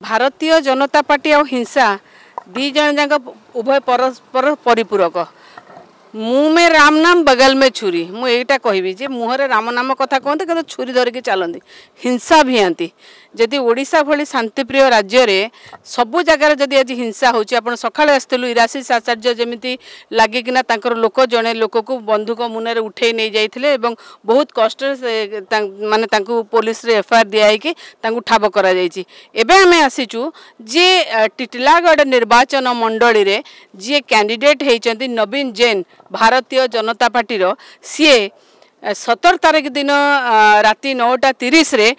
Bharatiya Janata party और हिंसा दी जन जाक उभय परस्पर परिपूरक। मुँह में राम नाम बगल में छुरी मुझा कहबी जे मुहरे राम नाम कथा कहते कि छुरी धरिकी चलती हिंसा भी आती। जदि ओडिशा भली शांतिप्रिय राज्य रे सबु जगार जदि आज हिंसा होची आपण सकाळे आसतलु इराशिष आचार्य जेमिति लागिकिना तांकर लोक जणे लोक को बंधुक मुନରେ उठे नहीं जाइथिले एवं बहुत कष्ट माने तांकु पुलिस रे एफआईआर दियाई कि तांकु ठाब करा जायछि। एबे हमें आसीचु जे टिटलागढ़ निर्वाचन मंडली रे जे कैंडिडेट हेचंती नवीन जैन भारतीय जनता पार्टी रो सीए 17 तारीख दिन राति 9:30 रे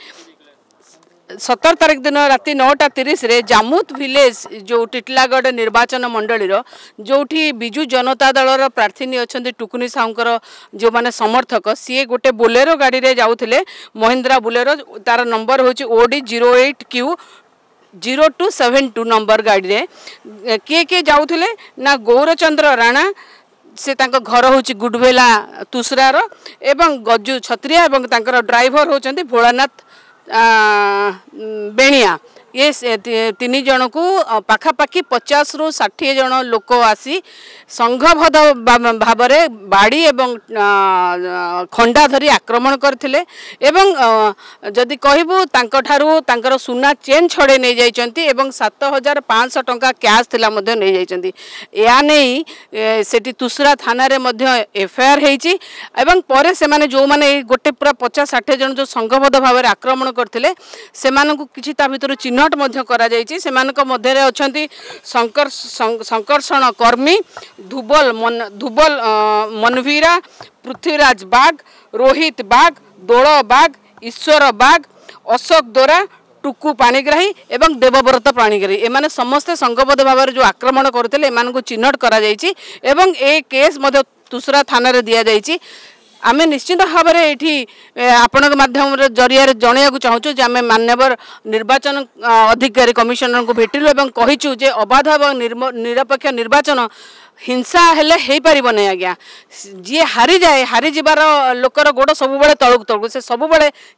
17 तारीख दिन राति 9:30 रे जामुत विलेज जो टिटलागढ़ निर्वाचन मंडली रो जोठी बिजू जनता दल रो प्रार्थी अच्छा टुकुनी साहूकर जो माने समर्थक सी गोटे बोलेरो गाड़ी रे जाउथिले महिंद्रा बोलेरो तार नंबर होची OD 08Q 0272 नंबर गाड़ी रे के जाउथिले ना गौरचंद्र राणा से तांको घर होची गुडवेला तुसरार एवं गज्जू छत्रिया एवं तांकर ड्राइवर होचंती भोलानाथ बेणिया ये तीन जन को पाखापाखि 50 ରୁ 60 जन लोक आसी संघबद्ध भाव में बाड़ी एवं खंडा धरी आक्रमण करथिले एवं जदि कहबू तांकर सुना चेन छड़े नहीं जाइचंती एवं 7500 टंका कैश थिला मध्य नहीं जाइचंती। या नहीं सेठी तुसरा थाना रे मध्य एफआईआर हेची एवं परे से माने जो माने गोटे पूरा 50-60 जन जो संघबद्ध भाव में आक्रमण करथिले सेमानकु किछि ता भितर चिन्हट मध्य करा जाइछि। सेमानक मध्य रे अछंती संकर्षण कर्मी धुबल मनवीरा पृथ्वीराज बाग रोहित बाग दोल बाग ईश्वर बाग अशोक दोरा टुकु पाणीग्राही एवं देवव्रत पाणीग्राही एमाने समस्ते संघबद्ध भाव में जो आक्रमण करथिले एमानकु चिन्हट करा जाइछि एवं ए केस मध्य तुसरा थाना रे दिया जाइछि। आमे निश्चित भाव में ये आपण माध्यम जरिया जनइया चाहूँ जे आम मान्यवर निर्वाचन अधिकारी कमिशनर को भेटिलु और कहीचु जे अबाध और निरपेक्ष निर्वाचन हिंसा हेले हो पारिब नहीं आज्ञा जी हारी जाए हारी जीवार लोकर गोड़ सब तलक तलक से सब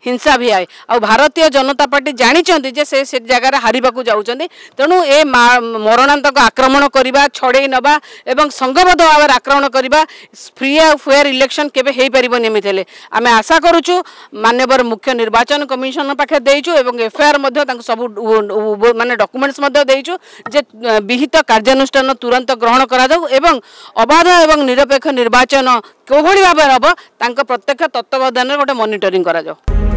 हिंसा भी आए आ भारतीय जनता पार्टी जानी जे से जगार हारिबा जाऊँच तेणु ए मरणांतक आक्रमण करवा छड़े नवा एवं संघबद्ध भाव में आक्रमण करवा फ्री और फेयर इलेक्शन केबे हो पारिबनि एमिति हेले आमे आशा करूछु मान्यवर मुख्य निर्वाचन कमिशनर पाखे देइछु एवं एफआईआर मध्य तांको सब माने डॉक्यूमेंट्स मध्य देइछु जे विहित कार्यानुष्ठान तुरंत ग्रहण करा जाऊ एवं अबाध एवं निरपेक्ष निर्वाचन कोभली भाव हम प्रत्यक्ष तत्वावधान गोटे मॉनिटरिंग करा जाऊ।